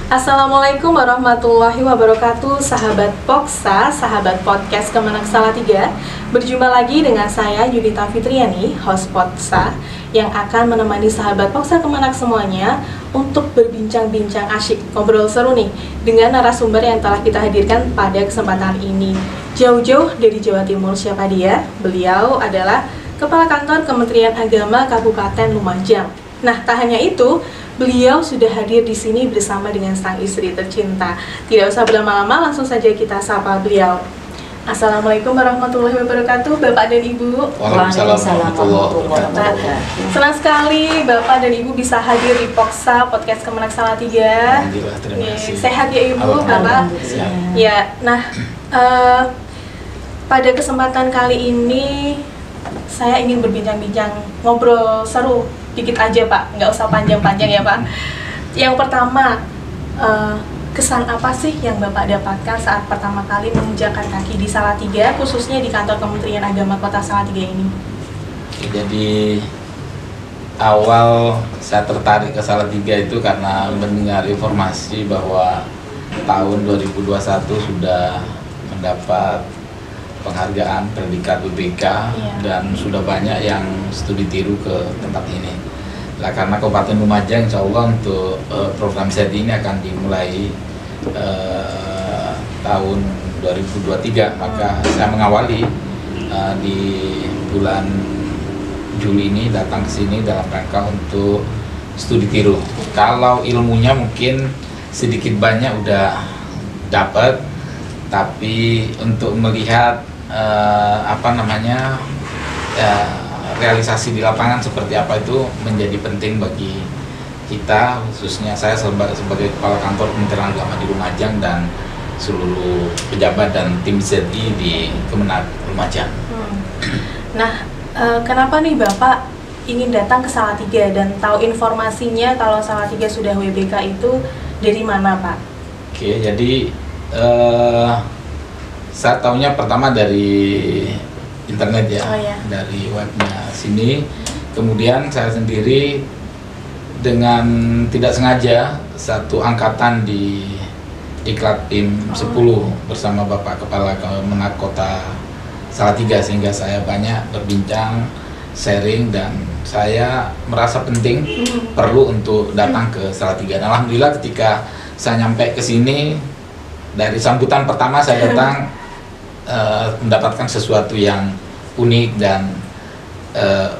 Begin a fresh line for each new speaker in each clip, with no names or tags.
Assalamualaikum warahmatullahi wabarakatuh, sahabat Poksa, sahabat podcast Kemenak Salatiga. Berjumpa lagi dengan saya Yudita Fitriani, host Poksa, yang akan menemani sahabat Poksa Kemenak semuanya untuk berbincang-bincang asyik, ngobrol seru nih dengan narasumber yang telah kita hadirkan pada kesempatan ini. Jauh-jauh dari Jawa Timur, siapa dia? Beliau adalah Kepala Kantor Kementerian Agama Kabupaten Lumajang. Nah, tak hanya itu, beliau sudah hadir di sini bersama dengan sang istri tercinta. Tidak usah berlama-lama, langsung saja kita sapa beliau. Assalamualaikum warahmatullahi wabarakatuh, Bapak dan Ibu.
Waalaikumsalam warahmatullahi wabarakatuh.
Senang sekali Bapak dan Ibu bisa hadir di Poksa Podcast Kemenak Salatiga.
Alhamdulillah, terima kasih.
Sehat ya Ibu, Bapak? Ya, nah pada kesempatan kali ini saya ingin berbincang-bincang, ngobrol seru dikit aja Pak, nggak usah panjang-panjang ya Pak. Yang pertama, kesan apa sih yang Bapak dapatkan saat pertama kali menginjakkan kaki di Salatiga, khususnya di kantor Kementerian Agama Kota Salatiga ini?
Jadi awal saya tertarik ke Salatiga itu karena mendengar informasi bahwa tahun 2021 sudah mendapat penghargaan predikat UBK, dan sudah banyak yang studi tiru ke tempat ini. Nah, karena Kabupaten Lumajang insya Allah untuk program Z ini akan dimulai tahun 2023, maka saya mengawali di bulan Juli ini datang ke sini dalam rangka untuk studi tiru. Kalau ilmunya mungkin sedikit banyak udah dapat, tapi untuk melihat realisasi di lapangan seperti apa itu menjadi penting bagi kita, khususnya saya sebagai Kepala Kantor Kementerian Agama di Lumajang dan seluruh pejabat dan tim ZI di Kemenak Lumajang.
Nah, kenapa nih Bapak ingin datang ke Salatiga dan tahu informasinya kalau Salatiga sudah WBK itu dari mana Pak?
Oke, jadi saya tahunya pertama dari internet ya, dari webnya sini. Kemudian saya sendiri dengan tidak sengaja satu angkatan di Diklat Tim 10 bersama Bapak Kepala Kemenak Kota Salatiga, sehingga saya banyak berbincang, sharing, dan saya merasa penting perlu untuk datang ke Salatiga. Dan alhamdulillah ketika saya nyampe ke sini, dari sambutan pertama saya datang mendapatkan sesuatu yang unik dan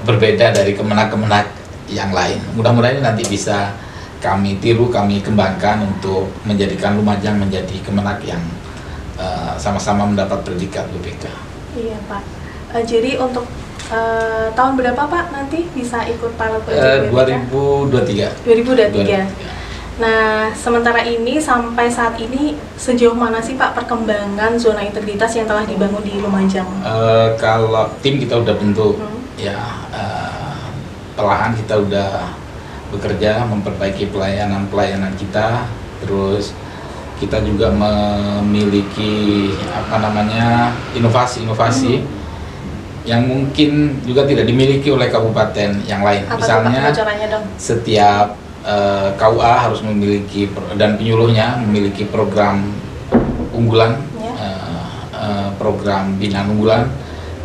berbeda dari kemenak-kemenak yang lain. Mudah-mudahan nanti bisa kami tiru, kami kembangkan untuk menjadikan Lumajang menjadi kemenak yang sama-sama mendapat predikat UBK.
Iya Pak. Jadi untuk tahun berapa Pak nanti bisa ikut para
predikat UBK?
2023. Nah, sementara ini sampai saat ini sejauh mana sih Pak perkembangan zona integritas yang telah dibangun di Lumajang?
Kalau tim kita udah bentuk, ya perlahan kita udah bekerja memperbaiki pelayanan kita, terus kita juga memiliki inovasi-inovasi yang mungkin juga tidak dimiliki oleh kabupaten yang lain. Misalnya setiap KUA harus memiliki dan penyuluhnya memiliki program unggulan, program binaan unggulan.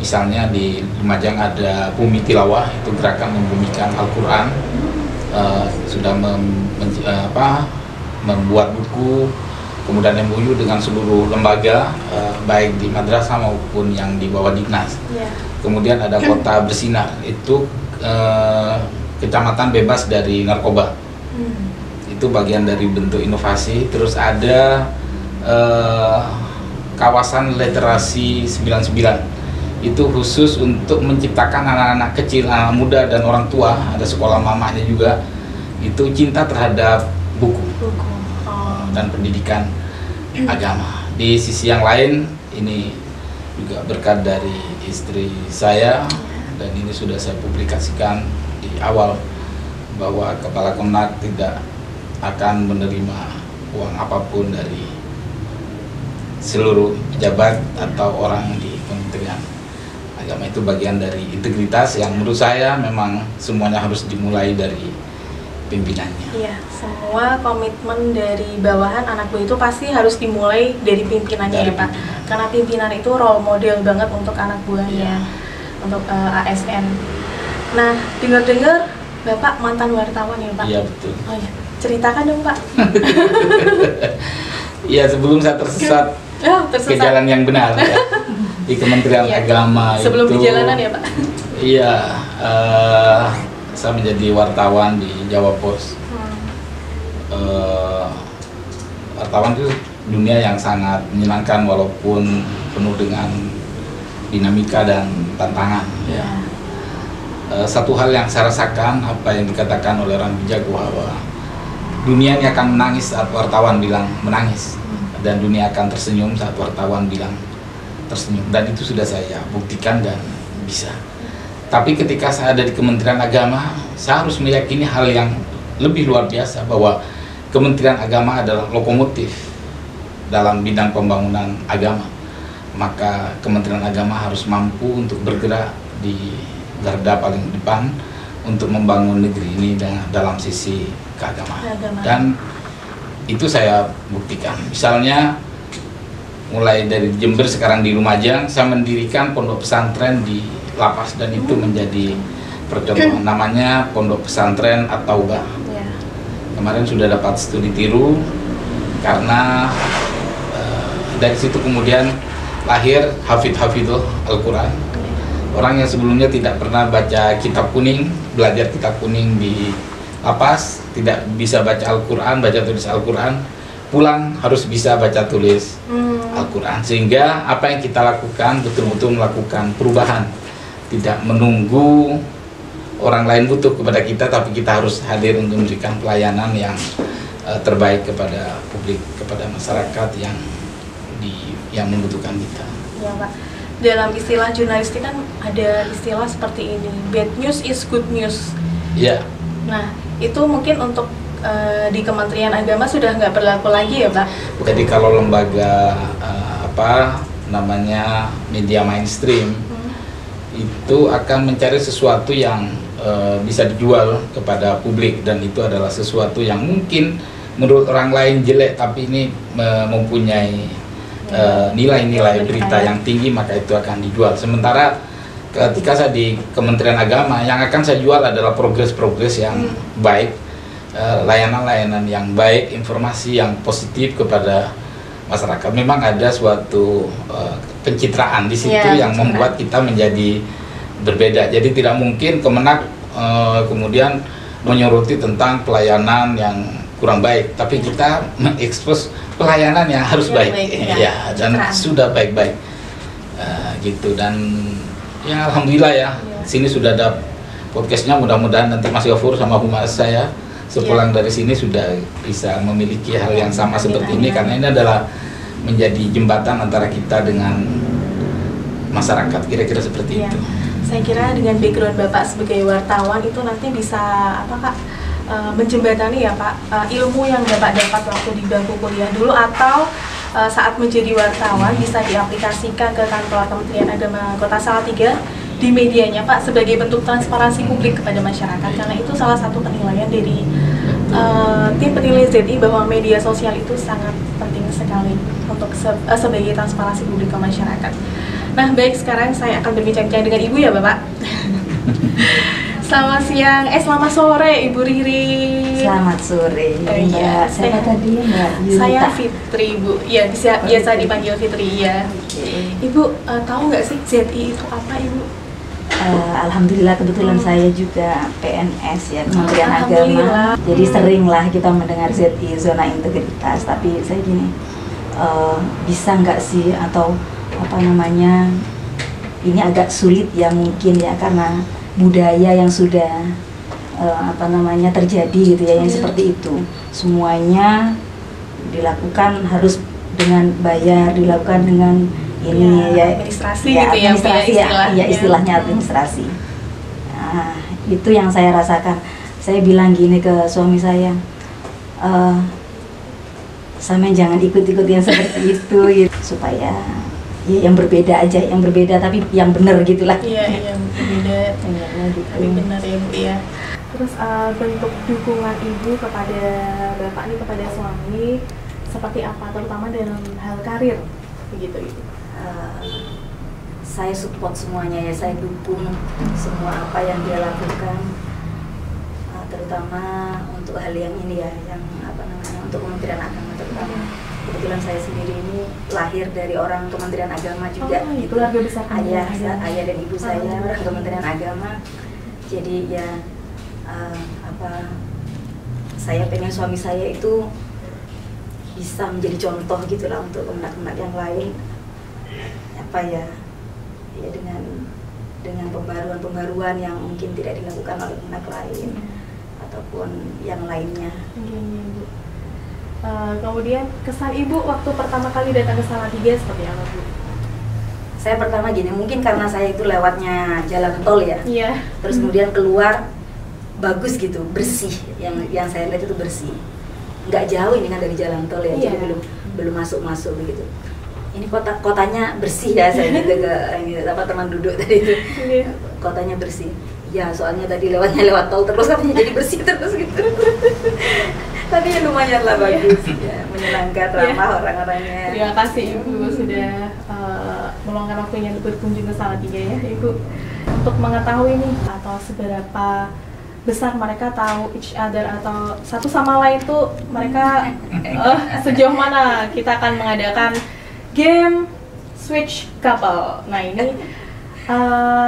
Misalnya di Lumajang ada Bumi Tilawah, itu gerakan membumikan Al-Quran, sudah membuat buku, kemudian MOU dengan seluruh lembaga, baik di madrasah maupun yang di bawah Dignas. Kemudian ada Kota Bersinar, itu kecamatan bebas dari narkoba. Itu bagian dari bentuk inovasi. Terus ada kawasan literasi 99, itu khusus untuk menciptakan anak-anak kecil, anak muda dan orang tua, ada sekolah mamanya juga, itu cinta terhadap buku dan pendidikan agama. Di sisi yang lain, ini juga berkat dari istri saya, dan ini sudah saya publikasikan di awal, bahwa Kepala Kemenak tidak akan menerima uang apapun dari seluruh pejabat atau orang di Kementerian Agama. Itu bagian dari integritas yang menurut saya memang semuanya harus dimulai dari pimpinannya.
Iya, semua komitmen dari bawahan anak buah itu pasti harus dimulai dari pimpinannya ya Pak. Karena pimpinan itu role model banget untuk anak buahnya, untuk ASN. Nah, dengar-dengar Bapak mantan wartawan ya Pak?
Iya betul.
Oh ya, ceritakan dong Pak.
Iya, sebelum saya tersesat ke jalan yang benar ya, di Kementerian Agama
sebelum
itu,
di jalanan ya Pak?
Iya, saya menjadi wartawan di Jawa Pos. Wartawan itu dunia yang sangat menyenangkan walaupun penuh dengan dinamika dan tantangan. Ya. Satu hal yang saya rasakan, apa yang dikatakan oleh orang bijak bahwa dunia ini akan menangis saat wartawan bilang menangis, dan dunia akan tersenyum saat wartawan bilang tersenyum, dan itu sudah saya buktikan dan bisa. Tapi ketika saya ada di Kementerian Agama, saya harus meyakini hal yang lebih luar biasa, bahwa Kementerian Agama adalah lokomotif dalam bidang pembangunan agama. Maka Kementerian Agama harus mampu untuk bergerak di garda paling depan untuk membangun negeri ini dalam sisi keagamaan. Dan itu saya buktikan. Misalnya mulai dari Jember, sekarang di Lumajang, saya mendirikan pondok pesantren di lapas, dan itu menjadi percontohan. Namanya Pondok Pesantren At-Taubah. Kemarin sudah dapat studi tiru, karena dari situ kemudian lahir hafidh-hafidhul Al-Quran. Orang yang sebelumnya tidak pernah baca kitab kuning, belajar kitab kuning di lapas, tidak bisa baca Al-Quran, baca tulis Al-Quran, pulang harus bisa baca tulis Al-Quran. Sehingga apa yang kita lakukan betul-betul melakukan perubahan, tidak menunggu orang lain butuh kepada kita, tapi kita harus hadir untuk memberikan pelayanan yang terbaik kepada publik, kepada masyarakat yang membutuhkan kita.
Ya Pak, dalam istilah jurnalistik kan ada istilah seperti ini, bad news is good news.
Ya.
Nah, itu mungkin untuk di Kementerian Agama sudah nggak berlaku lagi ya Pak?
Jadi kalau lembaga media mainstream itu akan mencari sesuatu yang bisa dijual kepada publik, dan itu adalah sesuatu yang mungkin menurut orang lain jelek, tapi ini mempunyai nilai-nilai berita yang tinggi, maka itu akan dijual. Sementara ketika saya di Kementerian Agama, yang akan saya jual adalah progres-progres yang baik, layanan-layanan yang baik, informasi yang positif kepada masyarakat. Memang ada suatu pencitraan di situ yang membuat kita menjadi berbeda. Jadi tidak mungkin Kemenak kemudian menyoroti tentang pelayanan yang kurang baik, tapi kita mengekspos pelayanan yang harus baik, dan sudah baik-baik gitu. Dan ya alhamdulillah ya, sini sudah ada podcastnya, mudah-mudahan nanti Mas Ghafur sama humas saya sepulang dari sini sudah bisa memiliki hal yang sama seperti ini, karena ini adalah menjadi jembatan antara kita dengan masyarakat, kira-kira seperti itu.
Saya kira dengan background Bapak sebagai wartawan itu nanti bisa menjembatani ya Pak, ilmu yang Bapak dapat waktu di bangku kuliah dulu atau saat menjadi wartawan bisa diaplikasikan ke kantor Kementerian Agama Kota Salatiga di medianya Pak, sebagai bentuk transparansi publik kepada masyarakat, karena itu salah satu penilaian dari tim penilai ZI bahwa media sosial itu sangat penting sekali untuk sebagai transparansi publik ke masyarakat. Nah baik, sekarang saya akan berbincang-bincang dengan Ibu ya Bapak. Selamat siang, selamat sore Ibu Riri.
Selamat sore. Mbak, siapa tadi Mbak Yunita?
Saya Fitri Bu, ya biasa dipanggil Fitri ya. Ibu tahu nggak sih ZI itu apa Ibu?
Alhamdulillah kebetulan saya juga PNS ya, Kementerian Agama. Jadi seringlah kita mendengar ZI, zona integritas. Tapi saya gini, bisa nggak sih, atau ini agak sulit ya mungkin ya, karena budaya yang sudah terjadi gitu ya, yang seperti itu. Semuanya dilakukan harus dengan bayar, dilakukan dengan ini
administrasi gitu ya,
istilahnya administrasi. Nah, itu yang saya rasakan. Saya bilang gini ke suami saya, sama jangan ikut-ikut yang seperti itu gitu, supaya ya yang berbeda aja, yang berbeda tapi yang benar gitulah.
Iya, berbeda tapi benar ya Bu ya. Terus bentuk dukungan ibu kepada bapak nih, kepada suami seperti apa, terutama dalam hal karir, begitu ibu?
Saya support semuanya ya, saya dukung semua apa yang dia lakukan, terutama untuk hal yang ini ya, yang untuk Kementerian Agama terutama. Kebetulan saya sendiri ini lahir dari orang Kementerian Agama juga, gitu.
Keluarga besar
ayah dan ibu saya orang Kementerian Agama. Jadi ya saya pengen suami saya itu bisa menjadi contoh gitulah untuk kemenak-kemenak yang lain, dengan pembaruan yang mungkin tidak dilakukan oleh kemenak lain ataupun yang lainnya.
Kemudian kesan ibu waktu pertama kali datang ke Salatiga seperti apa, Bu?
Saya pertama gini, mungkin karena saya itu lewatnya jalan tol ya.
Iya.
Terus kemudian keluar bagus gitu, bersih. Yang saya lihat itu bersih. Nggak jauh ini kan dari jalan tol ya, jadi belum masuk begitu. Ini kotanya bersih ya, saya gitu ke teman duduk tadi itu. Kotanya bersih. Ya, soalnya tadi lewat tol terus katanya jadi bersih terus gitu. Tapi ya lumayan lah bagus ya, menyenangkan, ramah orang-orangnya.
Terima kasih Ibu sudah meluangkan waktunya untuk berkunjung ke Salatiga ya Ibu. Untuk mengetahui nih atau seberapa besar mereka tahu each other atau satu sama lain tuh mereka sejauh mana kita akan mengadakan game Switch Couple. Nah ini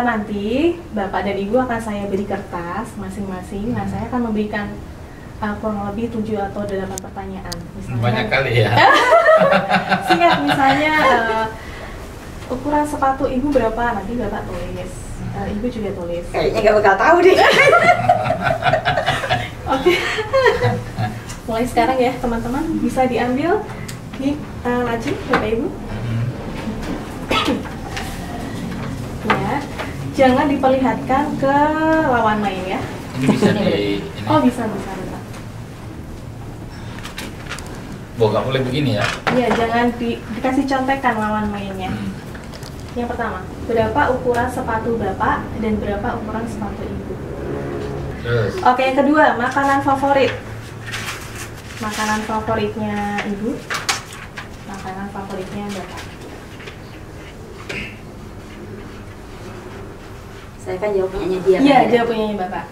nanti Bapak dan Ibu akan saya beri kertas masing-masing. Nah saya akan memberikan kurang lebih 7 atau 8 pertanyaan. Misalnya,
banyak kali ya.
Singkat, misalnya ukuran sepatu Ibu berapa? Nanti Bapak tulis. Ibu juga tulis.
Kayaknya nggak bakal tahu deh.
Oke. Mulai sekarang ya teman-teman, bisa diambil di laci Bapak Ibu. Ya, jangan diperlihatkan ke lawan main ya.
Ini bisa di ini.
Oh bisa.
Nggak boleh begini ya?
Iya, jangan dikasih contekan lawan mainnya. Yang pertama, berapa ukuran sepatu Bapak dan berapa ukuran sepatu Ibu?
Terus.
Oke, yang kedua, makanan favorit. Makanan favoritnya Ibu, makanan favoritnya Bapak.
Saya kan jawab punyanya dia.
Iya, jawab punyanya Bapak.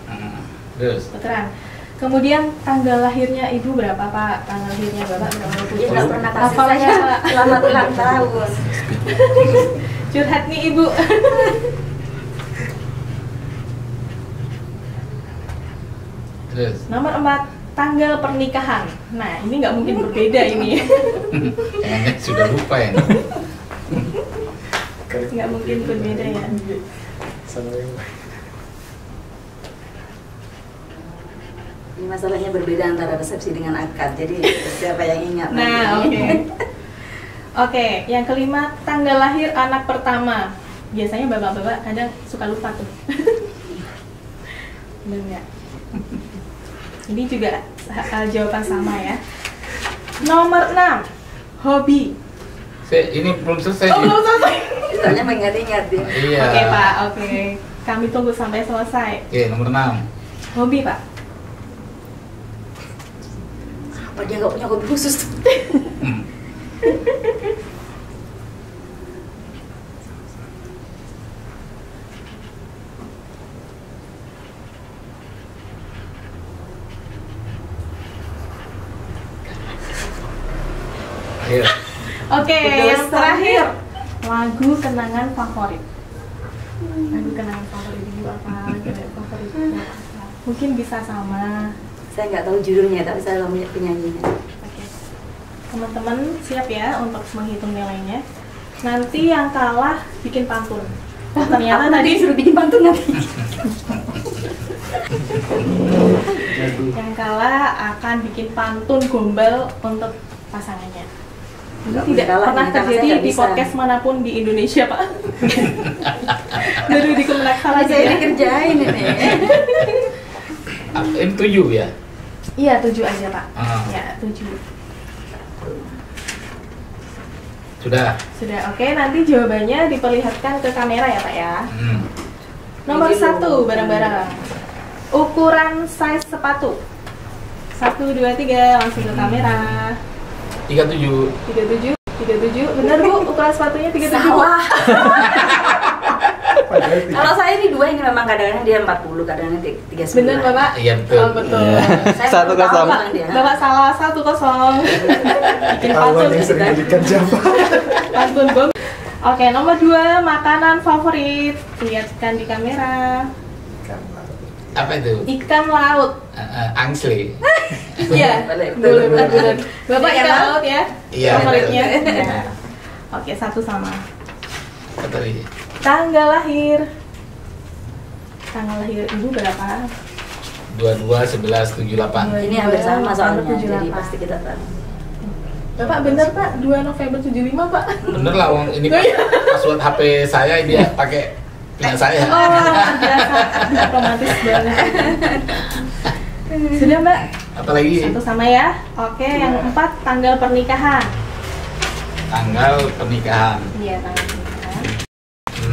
Terus.
Betulan. Kemudian tanggal lahirnya Ibu berapa Pak? Tanggal lahirnya Bapak berapa?
Dia nggak pernah kasih
Hafalnya,
saya
Pak.
selamat ulang tahun.
Curhat nih Ibu.
Terus.
Nomor 4, tanggal pernikahan. Nah, ini nggak mungkin berbeda ini.
Kayaknya sudah lupa ya.
Nggak mungkin berbeda ya.
Ini masalahnya berbeda antara resepsi dengan akad. Jadi siapa yang ingat?
Nah, oke. Oke, yang kelima, tanggal lahir anak pertama. Biasanya bapak-bapak kadang suka lupa tuh. Benar nggak? Ini juga jawaban sama ya. Nomor 6, hobi.
Ini belum selesai.
Oh, belum selesai.
Soalnya mengingat-ingat dia.
Iya.
Oke Pak, oke. Kami tunggu sampai selesai.
Oke, nomor 6.
Hobi Pak.
Apa dia nggak punya hobi khusus?
Akhir.
Oke, yang terakhir, lagu kenangan favorit. Lagu kenangan favorit Ibu apa? Lagu favorit apa? Mungkin bisa sama.
Saya nggak tahu judulnya, tapi saya tahu penyanyinya.
Oke. Teman-teman siap ya untuk menghitung nilainya. Nanti yang kalah bikin pantun. Oh, ternyata
Aku
tadi
suruh bikin pantun nanti.
yang kalah akan bikin pantun gombal untuk pasangannya. Ini tidak pernah terjadi di podcast manapun di Indonesia, Pak. Baru di Kemenak salah
Saya dikerjain ini.
Ini 7 ya?
Iya, 7 aja, Pak. Ya, 7.
Sudah.
Sudah, oke. Nanti jawabannya diperlihatkan ke kamera ya, Pak ya. Nomor
Ini
1,
loh.
bareng-bareng. ukuran size sepatu. 1, 2, 3, langsung ke kamera.
37.
37, bener Bu, ukuran sepatunya 37.
Salah. Kalau saya ini 2 ini memang kadang-kadang dia 40, kadang-kadang 39.
Bener Bapak?
Iya betul.
Oh, betul.
Saya
1-0.
tahu Bang, dia.
Bapak salah 1-0. Bikin pantun
yang sering didikan siapa?
Pantun Bang. Oke, nomor 2, makanan favorit. Lihatkan di kamera.
Apa itu?
Ikan laut.
Angsle.
Iya, boleh benar. Bapak
Iya,
ikan
Bang?
laut ya?
Iya,
Favoritnya.
betul.
Iya. Oke, 1 sama.
Apa tadi?
Tanggal lahir. Tanggal lahir Ibu berapa?
22/11/78.
Ini hampir sama soalnya,
78.
jadi pasti kita tahu.
Bapak bener Pak, 2 November 75 Pak.
Bener lah, Wong. Ini password HP saya dia pakai punya saya.
Oh, biasa. Romantis banget. Sudah Mbak?
Apalagi
1 sama ya. Oke, yang 4 tanggal pernikahan.
tanggal pernikahan
Iya, tanggal pernikahan.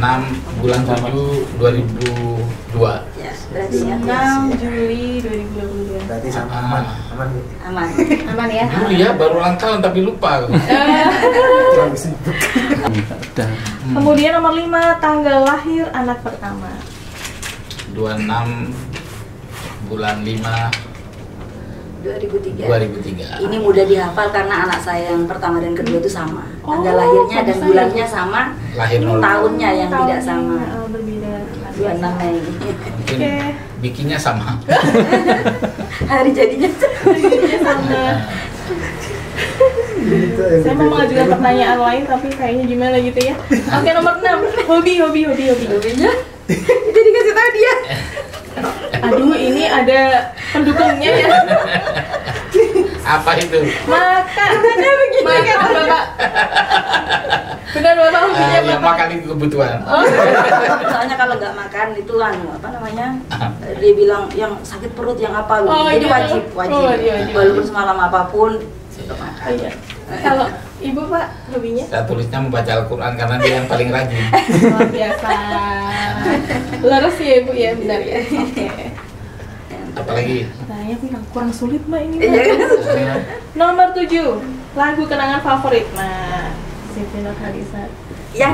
6/7/2002.
Ya, berarti ya.
6 Juli 2022.
Berarti sama aman, aman Bu.
Aman.
Aman ya?
Dulu ya baru ulang tahun tapi lupa.
Terlalu sibuk.
Kemudian nomor 5 tanggal lahir anak pertama.
26 bulan 5
2003.
2003.
Ini mudah dihafal karena anak saya yang pertama dan kedua itu sama. Tanggal
Oh,
lahirnya dan
sama
bulannya
saya.
sama.
Lahir nol.
Tahunnya yang tidak sama.
Berbeda.
26 Mei.
Mungkin
Oke.
bikinnya sama.
Hari jadinya.
Jadinya sama. Saya mau mengajukan pertanyaan lain tapi kayaknya gimana gitu ya. Oke, nomor 6 hobi.
Hobinya itu dikasih tahu dia.
Aduh, ini ada pendukungnya ya.
Apa itu?
Makan. Makan Bapak. Benar Bapak hobinya
Ya
Bapak.
makan itu kebutuhan.
Soalnya kalau nggak makan itu apa namanya? Dia bilang yang sakit perut yang apa gitu.
Oh,
Jadi
iya.
wajib.
Oh, iya, wajib.
Walaupun semalam apapun tetap makan.
Iya. Kalau Ibu Pak hobinya?
Saya tulisnya membaca Al-Quran karena dia yang paling rajin.
Luar biasa. Laras ya Ibu ya, benar ya. Oke.
Apalagi
Pertanyaannya kurang sulit Mbak ini.
Iya.
Mbak. Nomor 7 lagu kenangan favorit. Nah, Siti Nurhaliza.
Yang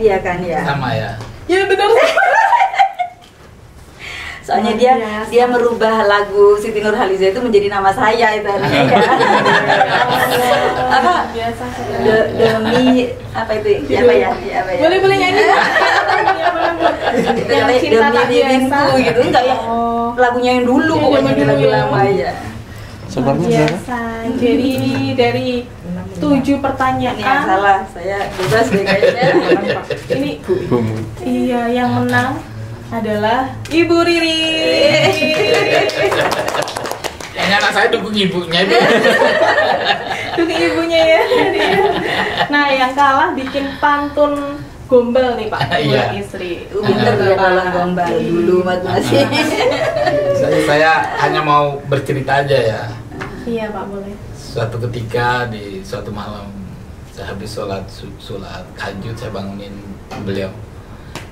dia kan ya.
sama ya.
Ya benar.
Soalnya
Luar
dia
biasa.
dia merubah lagu Siti Nurhaliza itu menjadi nama saya itu artinya ya. Apa?
Biasa.
Demi apa itu? Apa ya? Apa ya?
Boleh nyanyi. Yang cinta tak biasa.
Diriku gitu enggak ya?
Oh.
Lagunya yang dulu
Iya,
pokoknya
zaman dulu
lagu
ya.
lama ya.
Sebenarnya berapa?
Biasa. Jadi ini dari 7 pertanyaan.
Ini yang salah, saya bebas deh kayaknya.
Ini
Bumbu.
iya yang menang adalah Ibu Riri.
Kayaknya anak saya dukung ibunya itu.
Dukung ibunya ya. Nah, yang kalah bikin pantun gombal nih Pak buat
Iya.
istri.
Pinter dia kalau gombal dulu masih.
Saya hanya mau bercerita aja ya.
Iya Pak, boleh.
Suatu ketika di suatu malam saya habis sholat tahajud, saya bangunin beliau.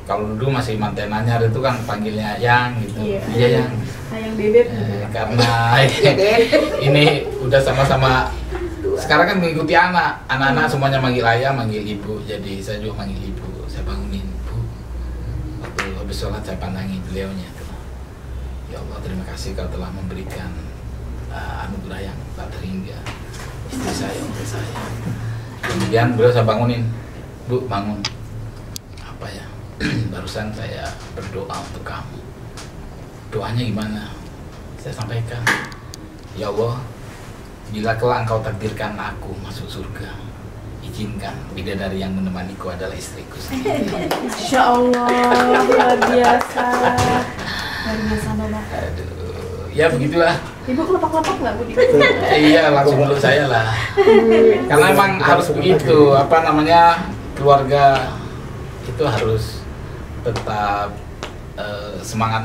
Kalau dulu masih manten anyar itu kan panggilnya Yang gitu.
Iya.
Iya Yang.
Sayang bebek.
Karena ini udah sama-sama sekarang kan mengikuti anak-anak semuanya manggil ayah, manggil ibu, jadi saya juga manggil ibu. Saya bangunin, Bu. Waktu habis sholat saya pandangi beliaunya tuh. Ya Allah, terima kasih kau telah memberikan anugerah yang tak terhingga istri saya untuk saya. Kemudian beliau saya bangunin, Bu, bangun. Apa ya? Barusan saya berdoa untuk kamu. Doanya gimana? Saya sampaikan, ya Allah, bila kelak engkau takdirkan aku masuk surga, izinkan bidadari yang menemaniku adalah istriku sendiri.
Masya Allah, luar biasa. Luar biasa Bapak.
Aduh, ya begitulah.
Ibu kelopak-kelopak nggak Bu?
Iya, langsung menurut saya lah. Karena emang harus begitu, apa namanya, keluarga itu harus tetap semangat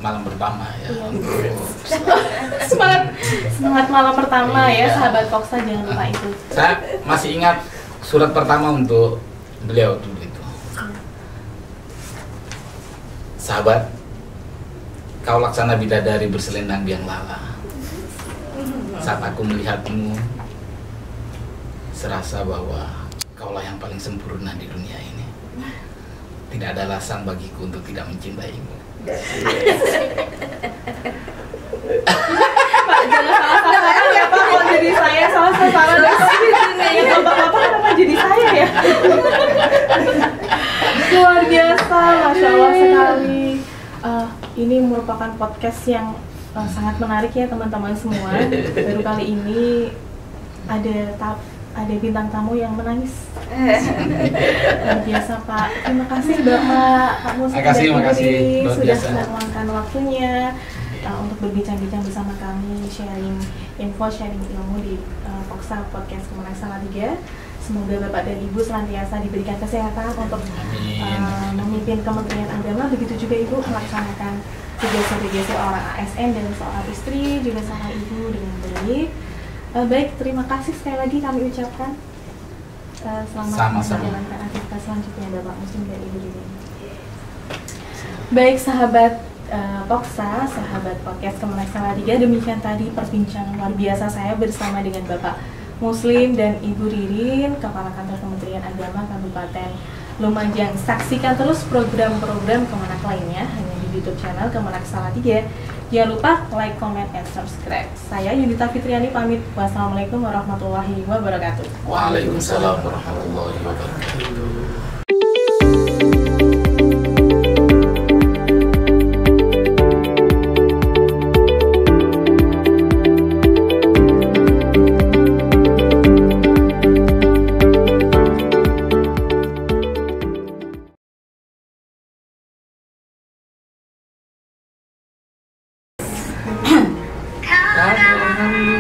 malam pertama ya.
Semangat malam pertama ya,
Iya.
sahabat Poksa, jangan lupa itu.
Saya masih ingat surat pertama untuk beliau dulu itu. Sahabat, kau laksana bidadari berselendang biang lala. Saat aku melihatmu, serasa bahwa kaulah yang paling sempurna di dunia ini. Tidak ada alasan bagiku untuk tidak mencintaimu.
Pak, jangan salah-salah ya Pak, kalau jadi saya salah sasaran ya Bapak kenapa jadi saya ya? Luar biasa, Masya Allah sekali. Ini merupakan podcast yang sangat menarik ya teman-teman semua. Baru kali ini ada bintang tamu yang menangis. Luar biasa Pak. Terima kasih Bapak, Pak Muslim dan Ibu Riri sudah meluangkan waktunya untuk berbincang-bincang bersama kami, sharing info, sharing ilmu di Poksa Podcast Kemenang Salatiga. Semoga Bapak dan Ibu senantiasa diberikan kesehatan untuk memimpin Kementerian Agama, begitu juga Ibu melaksanakan tugas-tugas seorang ASN dan seorang istri juga seorang ibu dengan baik. Baik, terima kasih sekali lagi kami ucapkan. Selamat menjalankan aktivitas selanjutnya Bapak Muslim dan Ibu Riri. Baik sahabat Poksa, sahabat podcast Kemenang Salatiga, demikian tadi perbincangan luar biasa saya bersama dengan Bapak Muslim dan Ibu Ririn, Kepala Kantor Kementerian Agama Kabupaten Lumajang. Saksikan terus program-program Kemenak lainnya hanya di YouTube channel Kemenak Salatiga. Jangan lupa like, comment, and subscribe. Saya Yudita Fitriani pamit. Wassalamualaikum warahmatullahi wabarakatuh.
Waalaikumsalam warahmatullahi wabarakatuh.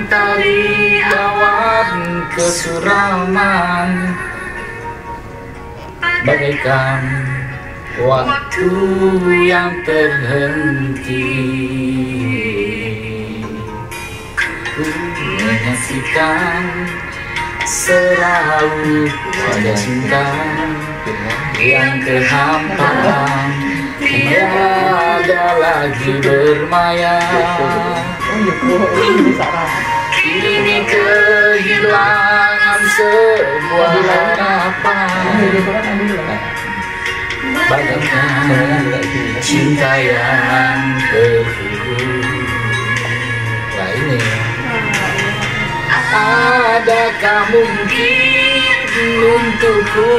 Tari awan kesuraman bagaikan waktu yang terhenti. Ku menyaksikan seraut wajah cinta yang terhampar, tiada lagi bermayang. Kini kehilangan sebuah harapan, bagaikan cinta yang terhubung. Nah ini, adakah mungkin untukku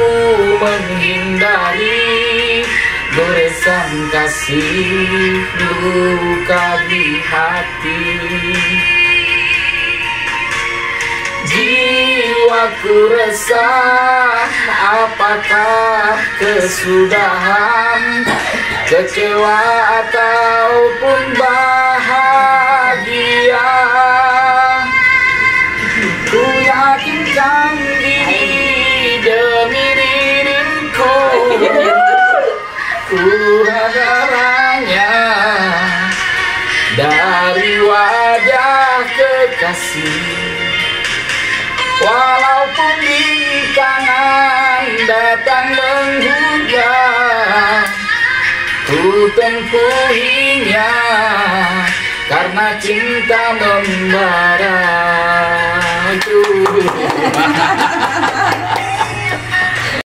menghindari goresan kasih luka di hati? Jiwaku resah, apakah kesudahan, kecewa ataupun bahagia? Ku yakinkan diri demi diriku, ku hadaranya dari wajah kekasih. Walaupun di tangan datang menghujan, ku tempuhinya karena cinta membara.